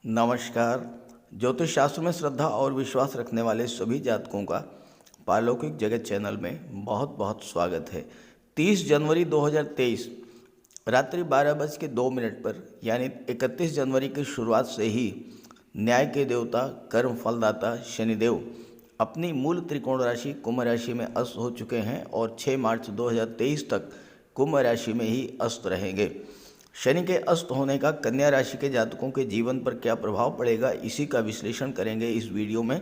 नमस्कार। ज्योतिष शास्त्र में श्रद्धा और विश्वास रखने वाले सभी जातकों का पारलौकिक जगत चैनल में बहुत बहुत स्वागत है। 30 जनवरी 2023 रात्रि 12:02 पर यानी 31 जनवरी की शुरुआत से ही न्याय के देवता कर्म फलदाता शनिदेव अपनी मूल त्रिकोण राशि कुंभ राशि में अस्त हो चुके हैं और 6 मार्च 2023 तक कुंभ राशि में ही अस्त रहेंगे। शनि के अस्त होने का कन्या राशि के जातकों के जीवन पर क्या प्रभाव पड़ेगा, इसी का विश्लेषण करेंगे इस वीडियो में।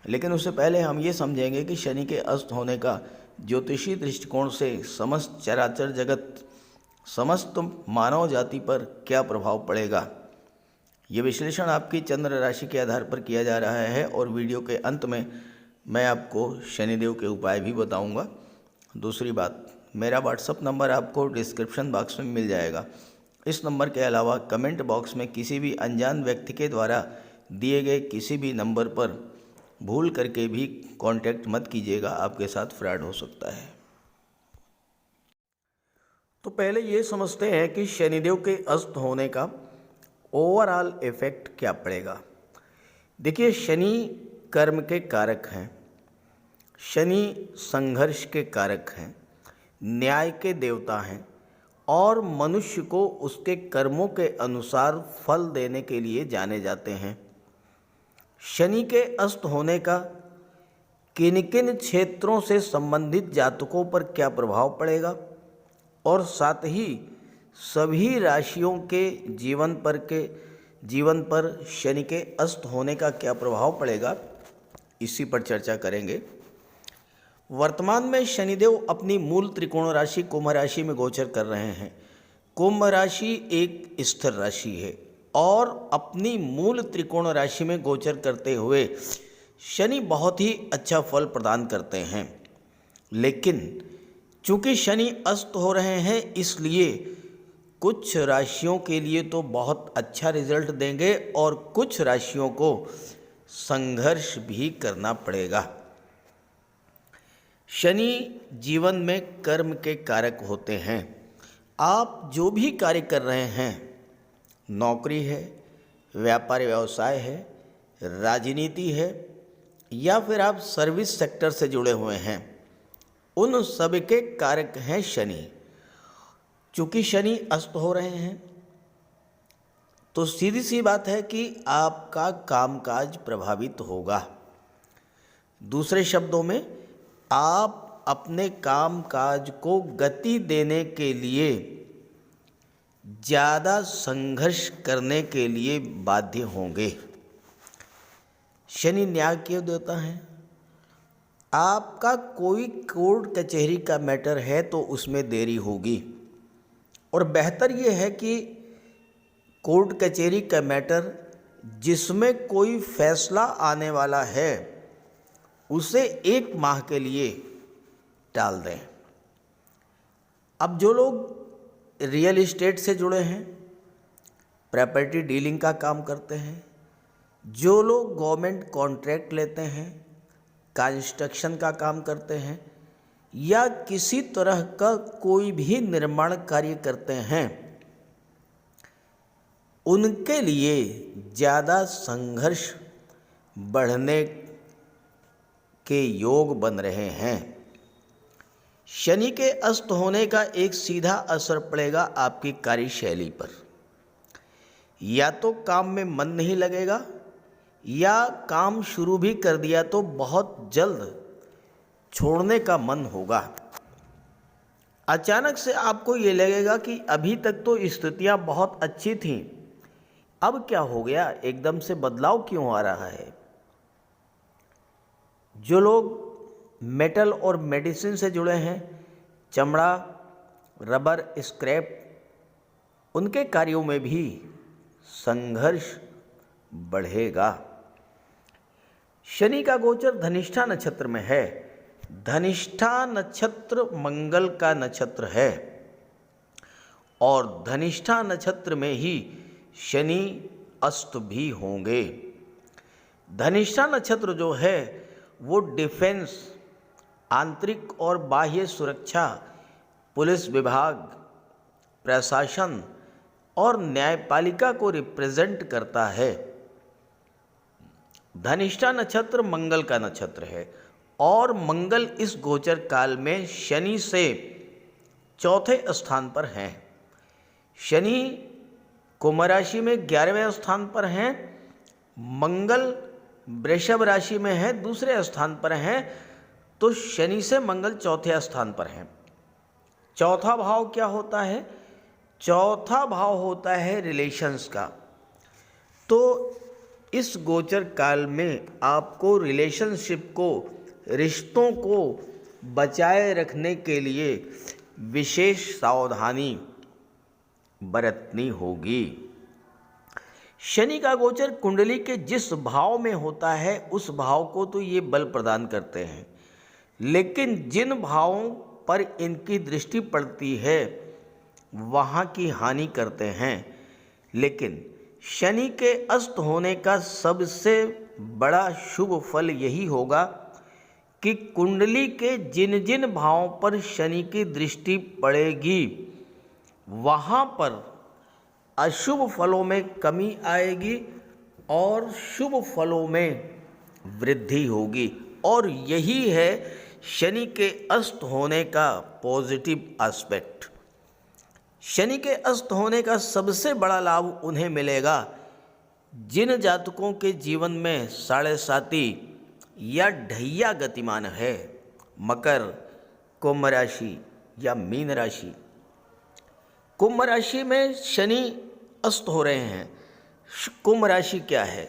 लेकिन उससे पहले हम ये समझेंगे कि शनि के अस्त होने का ज्योतिषी दृष्टिकोण से समस्त चराचर जगत, समस्त मानव जाति पर क्या प्रभाव पड़ेगा। ये विश्लेषण आपकी चंद्र राशि के आधार पर किया जा रहा है और वीडियो के अंत में मैं आपको शनिदेव के उपाय भी बताऊंगा। दूसरी बात, मेरा व्हाट्सअप नंबर आपको डिस्क्रिप्शन बॉक्स में मिल जाएगा। इस नंबर के अलावा कमेंट बॉक्स में किसी भी अनजान व्यक्ति के द्वारा दिए गए किसी भी नंबर पर भूल करके भी कांटेक्ट मत कीजिएगा, आपके साथ फ्रॉड हो सकता है। तो पहले ये समझते हैं कि शनिदेव के अस्त होने का ओवरऑल इफेक्ट क्या पड़ेगा। देखिए, शनि कर्म के कारक हैं, शनि संघर्ष के कारक हैं, न्याय के देवता हैं और मनुष्य को उसके कर्मों के अनुसार फल देने के लिए जाने जाते हैं। शनि के अस्त होने का किन किन क्षेत्रों से संबंधित जातकों पर क्या प्रभाव पड़ेगा और साथ ही सभी राशियों के जीवन पर शनि के अस्त होने का क्या प्रभाव पड़ेगा, इसी पर चर्चा करेंगे। वर्तमान में शनिदेव अपनी मूल त्रिकोण राशि कुंभ राशि में गोचर कर रहे हैं। कुंभ राशि एक स्थिर राशि है और अपनी मूल त्रिकोण राशि में गोचर करते हुए शनि बहुत ही अच्छा फल प्रदान करते हैं। लेकिन चूंकि शनि अस्त हो रहे हैं, इसलिए कुछ राशियों के लिए तो बहुत अच्छा रिजल्ट देंगे और कुछ राशियों को संघर्ष भी करना पड़ेगा। शनि जीवन में कर्म के कारक होते हैं। आप जो भी कार्य कर रहे हैं, नौकरी है, व्यापार व्यवसाय है, राजनीति है या फिर आप सर्विस सेक्टर से जुड़े हुए हैं, उन सब के कारक हैं शनि। चूँकि शनि अस्त हो रहे हैं तो सीधी सी बात है कि आपका कामकाज प्रभावित होगा। दूसरे शब्दों में, आप अपने कामकाज को गति देने के लिए ज़्यादा संघर्ष करने के लिए बाध्य होंगे। शनि न्याय के देवता हैं। आपका कोई कोर्ट कचहरी का मैटर है तो उसमें देरी होगी और बेहतर ये है कि कोर्ट कचहरी का मैटर जिसमें कोई फैसला आने वाला है उसे 1 माह के लिए टाल दें। अब जो लोग रियल एस्टेट से जुड़े हैं, प्रॉपर्टी डीलिंग का काम करते हैं, जो लोग गवर्नमेंट कॉन्ट्रैक्ट लेते हैं, कंस्ट्रक्शन का काम करते हैं या किसी तरह का कोई भी निर्माण कार्य करते हैं, उनके लिए ज़्यादा संघर्ष बढ़ने के योग बन रहे हैं। शनि के अस्त होने का एक सीधा असर पड़ेगा आपकी कार्यशैली पर। या तो काम में मन नहीं लगेगा या काम शुरू भी कर दिया तो बहुत जल्द छोड़ने का मन होगा। अचानक से आपको ये लगेगा कि अभी तक तो स्थितियां बहुत अच्छी थीं, अब क्या हो गया, एकदम से बदलाव क्यों आ रहा है। जो लोग मेटल और मेडिसिन से जुड़े हैं, चमड़ा, रबर, स्क्रैप, उनके कार्यों में भी संघर्ष बढ़ेगा। शनि का गोचर धनिष्ठा नक्षत्र में है। धनिष्ठा नक्षत्र मंगल का नक्षत्र है और धनिष्ठा नक्षत्र में ही शनि अस्त भी होंगे। धनिष्ठा नक्षत्र जो है वो डिफेंस, आंतरिक और बाह्य सुरक्षा, पुलिस विभाग, प्रशासन और न्यायपालिका को रिप्रेजेंट करता है। धनिष्ठा नक्षत्र मंगल का नक्षत्र है और मंगल इस गोचर काल में शनि से चौथे स्थान पर हैं। शनि कुंभ राशि में 11वें स्थान पर हैं, मंगल वृषभ राशि में है, दूसरे स्थान पर हैं। तो शनि से मंगल चौथे स्थान पर हैं। चौथा भाव क्या होता है? चौथा भाव होता है रिलेशंस का। तो इस गोचर काल में आपको रिलेशनशिप को, रिश्तों को बचाए रखने के लिए विशेष सावधानी बरतनी होगी। शनि का गोचर कुंडली के जिस भाव में होता है उस भाव को तो ये बल प्रदान करते हैं, लेकिन जिन भावों पर इनकी दृष्टि पड़ती है वहाँ की हानि करते हैं। लेकिन शनि के अस्त होने का सबसे बड़ा शुभ फल यही होगा कि कुंडली के जिन जिन भावों पर शनि की दृष्टि पड़ेगी वहाँ पर अशुभ फलों में कमी आएगी और शुभ फलों में वृद्धि होगी। और यही है शनि के अस्त होने का पॉजिटिव एस्पेक्ट। शनि के अस्त होने का सबसे बड़ा लाभ उन्हें मिलेगा जिन जातकों के जीवन में साढ़े साती या ढैया गतिमान है, मकर, कुंभ राशि या मीन राशि। कुंभ राशि में शनि अस्त हो रहे हैं। कुंभ राशि क्या है?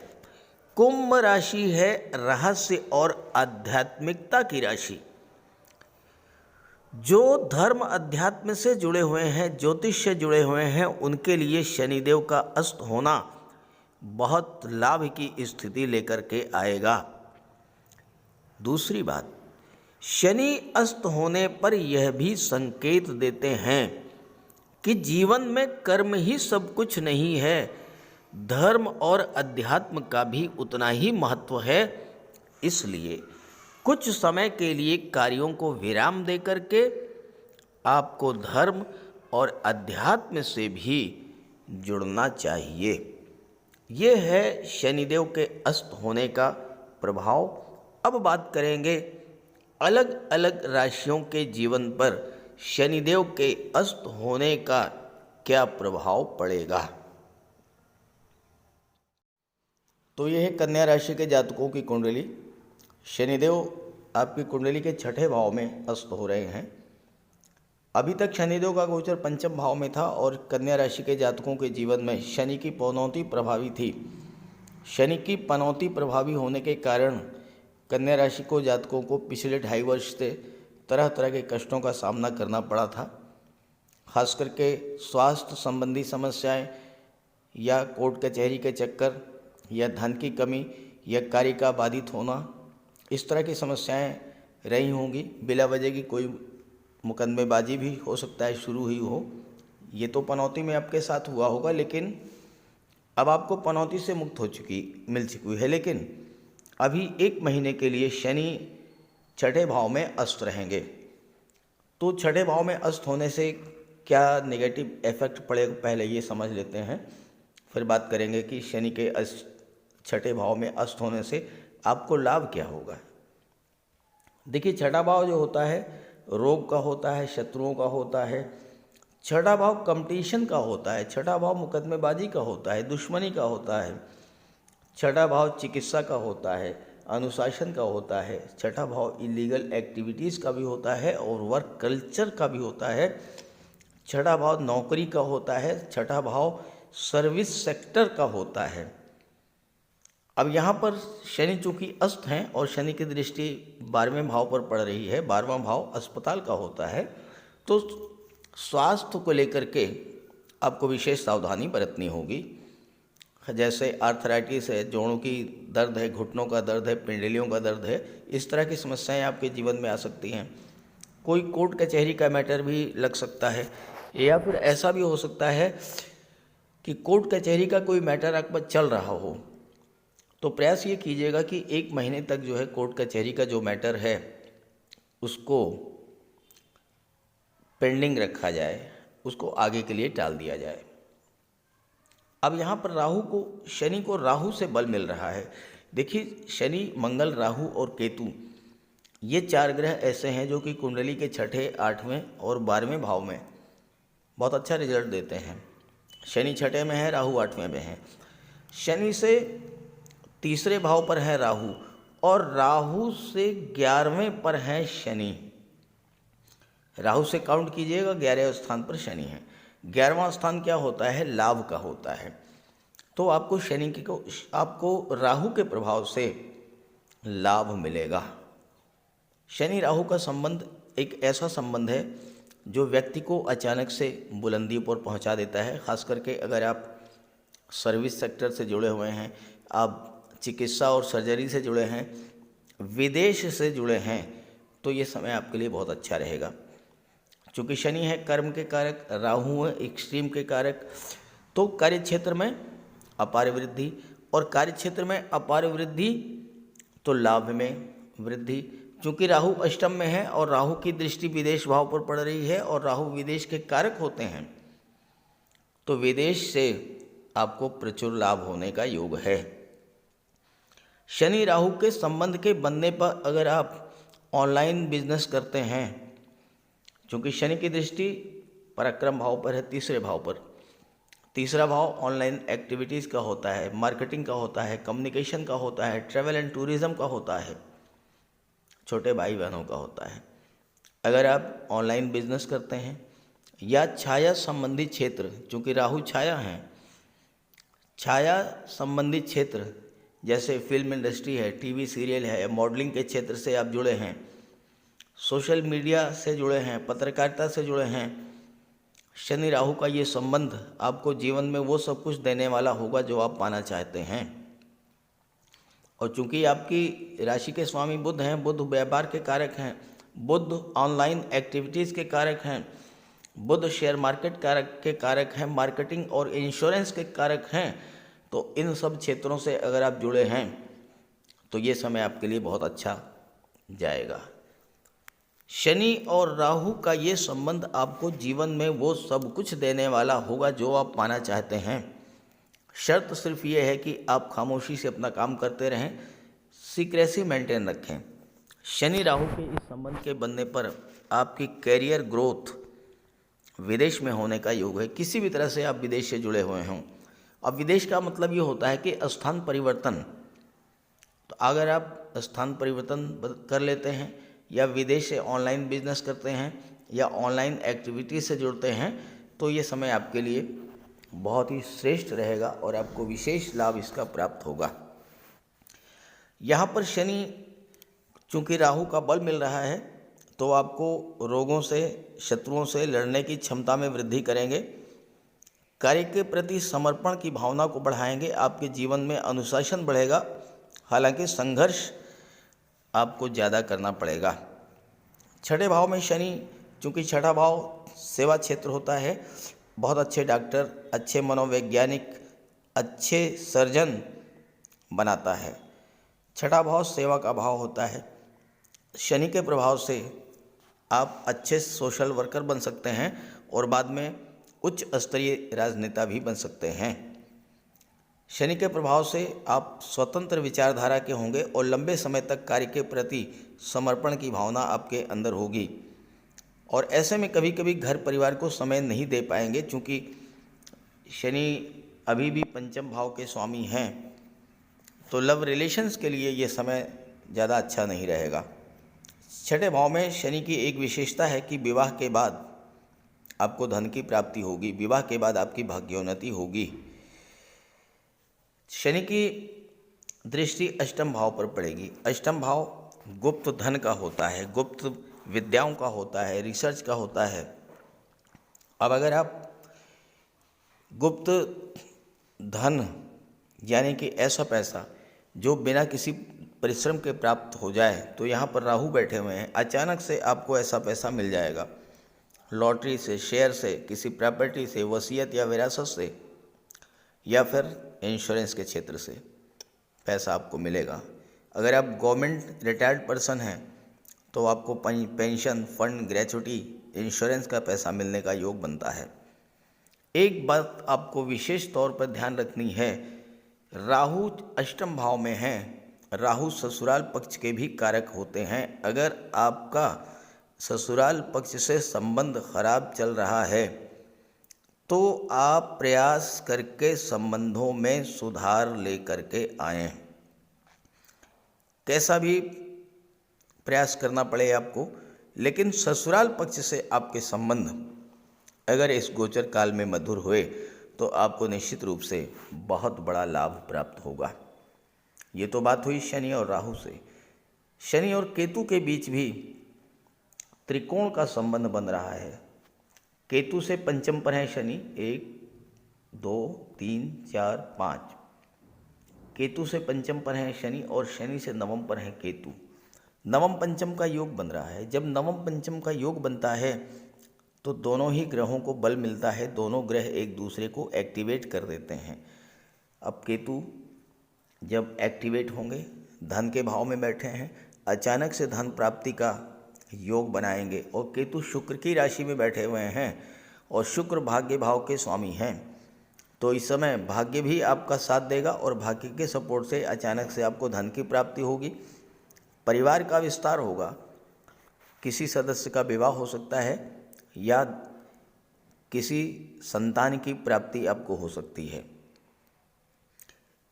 कुंभ राशि है रहस्य और आध्यात्मिकता की राशि। जो धर्म अध्यात्म से जुड़े हुए हैं, ज्योतिष से जुड़े हुए हैं, उनके लिए शनिदेव का अस्त होना बहुत लाभ की स्थिति लेकर के आएगा। दूसरी बात, शनि अस्त होने पर यह भी संकेत देते हैं कि जीवन में कर्म ही सब कुछ नहीं है, धर्म और अध्यात्म का भी उतना ही महत्व है। इसलिए कुछ समय के लिए कार्यों को विराम दे करके आपको धर्म और अध्यात्म से भी जुड़ना चाहिए। ये है शनिदेव के अस्त होने का प्रभाव। अब बात करेंगे अलग अलग राशियों के जीवन पर शनिदेव के अस्त होने का क्या प्रभाव पड़ेगा। तो यह है कन्या राशि के जातकों की कुंडली। शनिदेव आपकी कुंडली के छठे भाव में अस्त हो रहे हैं। अभी तक शनिदेव का गोचर पंचम भाव में था और कन्या राशि के जातकों के जीवन में शनि की पनौती प्रभावी थी। शनि की पनौती प्रभावी होने के कारण कन्या राशि को जातकों को पिछले 2.5 वर्ष से तरह तरह के कष्टों का सामना करना पड़ा था। खास करके स्वास्थ्य संबंधी समस्याएं या कोर्ट कचहरी के चक्कर या धन की कमी या कार्य का बाधित होना, इस तरह की समस्याएं रही होंगी। बिला वजह की कोई मुकदमेबाजी भी हो सकता है शुरू हुई हो। ये तो पनौती में आपके साथ हुआ होगा, लेकिन अब आपको पनौती से मुक्त मिल चुकी है। लेकिन अभी 1 महीने के लिए शनि छठे भाव में अस्त रहेंगे। तो छठे भाव में अस्त होने से क्या नेगेटिव इफेक्ट पड़ेगा, पहले ये समझ लेते हैं, फिर बात करेंगे कि शनि के छठे भाव में अस्त होने से आपको लाभ क्या होगा। देखिए, छठा भाव जो होता है रोग का होता है, शत्रुओं का होता है। छठा भाव कंपटीशन का होता है। छठा भाव मुकदमेबाजी का होता है, दुश्मनी का होता है। छठा भाव चिकित्सा का होता है, अनुशासन का होता है। छठा भाव इलीगल एक्टिविटीज़ का भी होता है और वर्क कल्चर का भी होता है। छठा भाव नौकरी का होता है। छठा भाव सर्विस सेक्टर का होता है। अब यहाँ पर शनि चूँकि अस्त हैं और शनि की दृष्टि 12वें भाव पर पड़ रही है, 12वां भाव अस्पताल का होता है, तो स्वास्थ्य को लेकर के आपको विशेष सावधानी बरतनी होगी। जैसे आर्थराइटिस है, जोड़ों की दर्द है, घुटनों का दर्द है, पिंडलियों का दर्द है, इस तरह की समस्याएं आपके जीवन में आ सकती हैं। कोई कोर्ट कचहरी का मैटर भी लग सकता है, या फिर ऐसा भी हो सकता है कि कोर्ट कचहरी का कोई मैटर आपका चल रहा हो। तो प्रयास ये कीजिएगा कि 1 महीने तक जो है कोर्ट कचहरी का जो मैटर है उसको पेंडिंग रखा जाए, उसको आगे के लिए टाल दिया जाए। अब यहाँ पर शनि को राहु से बल मिल रहा है। देखिए, शनि, मंगल, राहु और केतु, ये 4 ग्रह ऐसे हैं जो कि कुंडली के छठे, 8वें और 12वें भाव में बहुत अच्छा रिजल्ट देते हैं। शनि छठे में है, राहु 8वें में है। शनि से तीसरे भाव पर है राहु, और राहु से 11वें पर है शनि। राहु से काउंट कीजिएगा, 11वें स्थान पर शनि है। 11वां स्थान क्या होता है? लाभ का होता है। तो आपको राहु के प्रभाव से लाभ मिलेगा। शनि राहु का संबंध एक ऐसा संबंध है जो व्यक्ति को अचानक से बुलंदी पर पहुंचा देता है। खास करके अगर आप सर्विस सेक्टर से जुड़े हुए हैं, आप चिकित्सा और सर्जरी से जुड़े हैं, विदेश से जुड़े हैं, तो ये समय आपके लिए बहुत अच्छा रहेगा। चूँकि शनि है कर्म के कारक, राहु है एक्सट्रीम के कारक, तो कार्य क्षेत्र में अपार वृद्धि, और कार्य क्षेत्र में अपार वृद्धि तो लाभ में वृद्धि। चूँकि राहु अष्टम में है और राहु की दृष्टि विदेश भाव पर पड़ रही है, और राहु विदेश के कारक होते हैं, तो विदेश से आपको प्रचुर लाभ होने का योग है। शनि राहु के संबंध के बनने पर अगर आप ऑनलाइन बिजनेस करते हैं, क्योंकि शनि की दृष्टि पराक्रम भाव पर है, तीसरे भाव पर। तीसरा भाव ऑनलाइन एक्टिविटीज़ का होता है, मार्केटिंग का होता है, कम्युनिकेशन का होता है, ट्रैवल एंड टूरिज़्म का होता है, छोटे भाई बहनों का होता है। अगर आप ऑनलाइन बिजनेस करते हैं या छाया संबंधी क्षेत्र, चूँकि राहु छाया हैं, छाया संबंधित क्षेत्र जैसे फिल्म इंडस्ट्री है, टीवी सीरियल है, मॉडलिंग के क्षेत्र से आप जुड़े हैं, सोशल मीडिया से जुड़े हैं, पत्रकारिता से जुड़े हैं, शनि राहु का ये संबंध आपको जीवन में वो सब कुछ देने वाला होगा जो आप पाना चाहते हैं। और चूंकि आपकी राशि के स्वामी बुध हैं, बुध व्यापार के कारक हैं, बुध ऑनलाइन एक्टिविटीज़ के कारक हैं, बुध शेयर मार्केट के कारक हैं, मार्केटिंग और इंश्योरेंस के कारक हैं, तो इन सब क्षेत्रों से अगर आप जुड़े हैं तो ये समय आपके लिए बहुत अच्छा जाएगा। शनि और राहु का ये संबंध आपको जीवन में वो सब कुछ देने वाला होगा जो आप पाना चाहते हैं। शर्त सिर्फ ये है कि आप खामोशी से अपना काम करते रहें, सीक्रेसी मेंटेन रखें। शनि राहु के इस संबंध के बनने पर आपकी कैरियर ग्रोथ विदेश में होने का योग है। किसी भी तरह से आप विदेश से जुड़े हुए हों, अब विदेश का मतलब ये होता है कि स्थान परिवर्तन। तो अगर आप स्थान परिवर्तन कर लेते हैं या विदेश से ऑनलाइन बिजनेस करते हैं या ऑनलाइन एक्टिविटीज से जुड़ते हैं, तो ये समय आपके लिए बहुत ही श्रेष्ठ रहेगा और आपको विशेष लाभ इसका प्राप्त होगा। यहाँ पर शनि चूँकि राहु का बल मिल रहा है, तो आपको रोगों से, शत्रुओं से लड़ने की क्षमता में वृद्धि करेंगे। कार्य के प्रति समर्पण की भावना को बढ़ाएंगे। आपके जीवन में अनुशासन बढ़ेगा, हालांकि संघर्ष आपको ज़्यादा करना पड़ेगा। छठे भाव में शनि, चूँकि छठा भाव सेवा क्षेत्र होता है, बहुत अच्छे डॉक्टर, अच्छे मनोवैज्ञानिक, अच्छे सर्जन बनाता है। छठा भाव सेवा का भाव होता है। शनि के प्रभाव से आप अच्छे सोशल वर्कर बन सकते हैं और बाद में उच्च स्तरीय राजनेता भी बन सकते हैं। शनि के प्रभाव से आप स्वतंत्र विचारधारा के होंगे और लंबे समय तक कार्य के प्रति समर्पण की भावना आपके अंदर होगी। और ऐसे में कभी कभी घर परिवार को समय नहीं दे पाएंगे, क्योंकि शनि अभी भी पंचम भाव के स्वामी हैं, तो लव रिलेशंस के लिए ये समय ज़्यादा अच्छा नहीं रहेगा। छठे भाव में शनि की एक विशेषता है कि विवाह के बाद आपको धन की प्राप्ति होगी, विवाह के बाद आपकी भाग्योन्नति होगी। शनि की दृष्टि अष्टम भाव पर पड़ेगी। अष्टम भाव गुप्त धन का होता है, गुप्त विद्याओं का होता है, रिसर्च का होता है। अब अगर आप गुप्त धन यानी कि ऐसा पैसा जो बिना किसी परिश्रम के प्राप्त हो जाए, तो यहाँ पर राहु बैठे हुए हैं, अचानक से आपको ऐसा पैसा मिल जाएगा। लॉटरी से, शेयर से, किसी प्रॉपर्टी से, वसीयत या विरासत से, या फिर इंश्योरेंस के क्षेत्र से पैसा आपको मिलेगा। अगर आप गवर्नमेंट रिटायर्ड पर्सन हैं तो आपको पेंशन, फंड, ग्रेचुटी, इंश्योरेंस का पैसा मिलने का योग बनता है। एक बात आपको विशेष तौर पर ध्यान रखनी है, राहु अष्टम भाव में है। राहु ससुराल पक्ष के भी कारक होते हैं। अगर आपका ससुराल पक्ष से संबंध खराब चल रहा है तो आप प्रयास करके संबंधों में सुधार ले करके आएं। कैसा भी प्रयास करना पड़े आपको, लेकिन ससुराल पक्ष से आपके संबंध अगर इस गोचर काल में मधुर हुए तो आपको निश्चित रूप से बहुत बड़ा लाभ प्राप्त होगा। ये तो बात हुई शनि और राहु से। शनि और केतु के बीच भी त्रिकोण का संबंध बन रहा है। केतु से पंचम पर है शनि, 1 2 3 4 5। केतु से पंचम पर है शनि और शनि से नवम पर है केतु। नवम पंचम का योग बन रहा है। जब नवम पंचम का योग बनता है तो दोनों ही ग्रहों को बल मिलता है, दोनों ग्रह एक दूसरे को एक्टिवेट कर देते हैं। अब केतु जब एक्टिवेट होंगे, धन के भाव में बैठे हैं, अचानक से धन प्राप्ति का योग बनाएंगे। और केतु शुक्र की राशि में बैठे हुए हैं और शुक्र भाग्य भाव के स्वामी हैं, तो इस समय भाग्य भी आपका साथ देगा और भाग्य के सपोर्ट से अचानक से आपको धन की प्राप्ति होगी। परिवार का विस्तार होगा, किसी सदस्य का विवाह हो सकता है या किसी संतान की प्राप्ति आपको हो सकती है।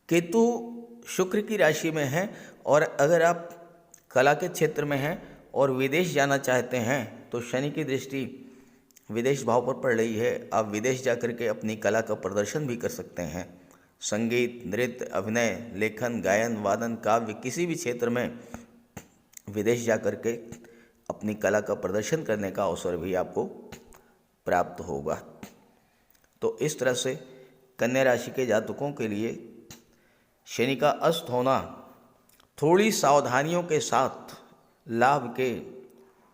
केतु शुक्र की राशि में है और अगर आप कला के क्षेत्र में हैं और विदेश जाना चाहते हैं तो शनि की दृष्टि विदेश भाव पर पड़ रही है। आप विदेश जाकर के अपनी कला का प्रदर्शन भी कर सकते हैं। संगीत, नृत्य, अभिनय, लेखन, गायन, वादन, काव्य, किसी भी क्षेत्र में विदेश जाकर के अपनी कला का प्रदर्शन करने का अवसर भी आपको प्राप्त होगा। तो इस तरह से कन्या राशि के जातकों के लिए शनि का अस्त होना थोड़ी सावधानियों के साथ लाभ के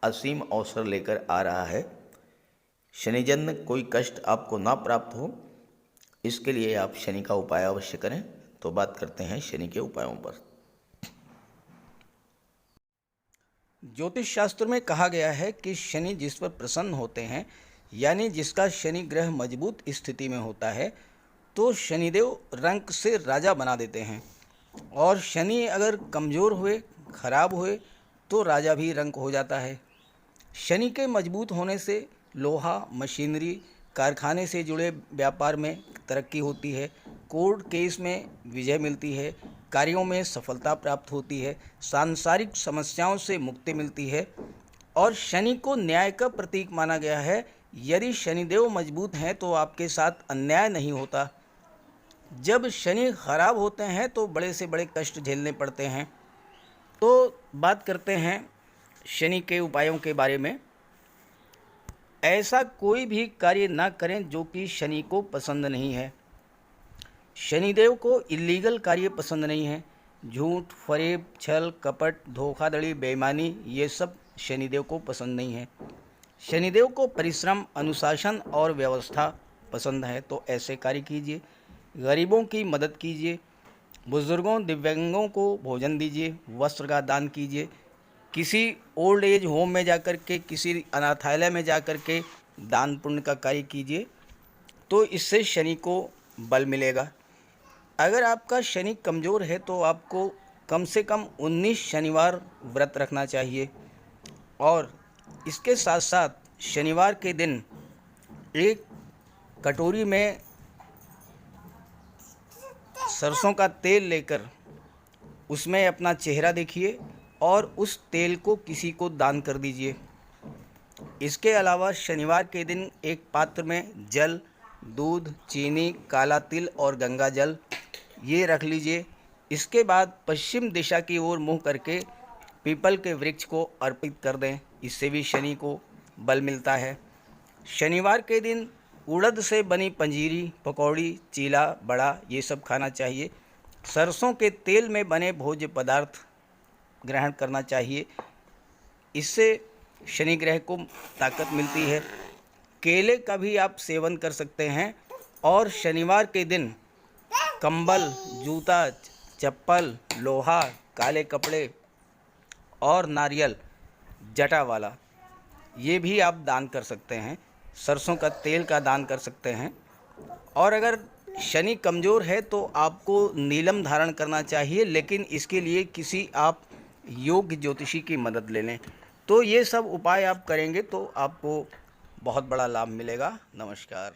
असीम अवसर लेकर आ रहा है। शनिजन्य कोई कष्ट आपको ना प्राप्त हो, इसके लिए आप शनि का उपाय अवश्य करें। तो बात करते हैं शनि के उपायों पर। ज्योतिष शास्त्र में कहा गया है कि शनि जिस पर प्रसन्न होते हैं, यानी जिसका शनि ग्रह मजबूत स्थिति में होता है, तो शनिदेव रंक से राजा बना देते हैं। और शनि अगर कमज़ोर हुए, खराब हुए, तो राजा भी रंक हो जाता है। शनि के मजबूत होने से लोहा, मशीनरी, कारखाने से जुड़े व्यापार में तरक्की होती है, कोर्ट केस में विजय मिलती है, कार्यों में सफलता प्राप्त होती है, सांसारिक समस्याओं से मुक्ति मिलती है। और शनि को न्याय का प्रतीक माना गया है। यदि शनिदेव मजबूत हैं तो आपके साथ अन्याय नहीं होता। जब शनि खराब होते हैं तो बड़े से बड़े कष्ट झेलने पड़ते हैं। तो बात करते हैं शनि के उपायों के बारे में। ऐसा कोई भी कार्य ना करें जो कि शनि को पसंद नहीं है। शनिदेव को इलीगल कार्य पसंद नहीं है। झूठ, फरेब, छल, कपट, धोखाधड़ी, बेईमानी, ये सब शनिदेव को पसंद नहीं है। शनिदेव को परिश्रम, अनुशासन और व्यवस्था पसंद है। तो ऐसे कार्य कीजिए। गरीबों की मदद कीजिए, बुजुर्गों, दिव्यांगों को भोजन दीजिए, वस्त्र का दान कीजिए, किसी ओल्ड एज होम में जाकर के, किसी अनाथालय में जाकर के दान पुण्य का कार्य कीजिए, तो इससे शनि को बल मिलेगा। अगर आपका शनि कमज़ोर है तो आपको कम से कम 19 शनिवार व्रत रखना चाहिए। और इसके साथ साथ शनिवार के दिन एक कटोरी में सरसों का तेल लेकर उसमें अपना चेहरा देखिए और उस तेल को किसी को दान कर दीजिए। इसके अलावा शनिवार के दिन एक पात्र में जल, दूध, चीनी, काला तिल और गंगा जल ये रख लीजिए। इसके बाद पश्चिम दिशा की ओर मुँह करके पीपल के वृक्ष को अर्पित कर दें। इससे भी शनि को बल मिलता है। शनिवार के दिन उड़द से बनी पंजीरी, पकौड़ी, चीला, बड़ा ये सब खाना चाहिए। सरसों के तेल में बने भोज्य पदार्थ ग्रहण करना चाहिए। इससे शनि ग्रह को ताकत मिलती है। केले का भी आप सेवन कर सकते हैं। और शनिवार के दिन कंबल, जूता, चप्पल, लोहा, काले कपड़े और नारियल जटा वाला ये भी आप दान कर सकते हैं। सरसों का तेल का दान कर सकते हैं। और अगर शनि कमज़ोर है तो आपको नीलम धारण करना चाहिए, लेकिन इसके लिए किसी आप योग्य ज्योतिषी की मदद ले लें। तो ये सब उपाय आप करेंगे तो आपको बहुत बड़ा लाभ मिलेगा। नमस्कार।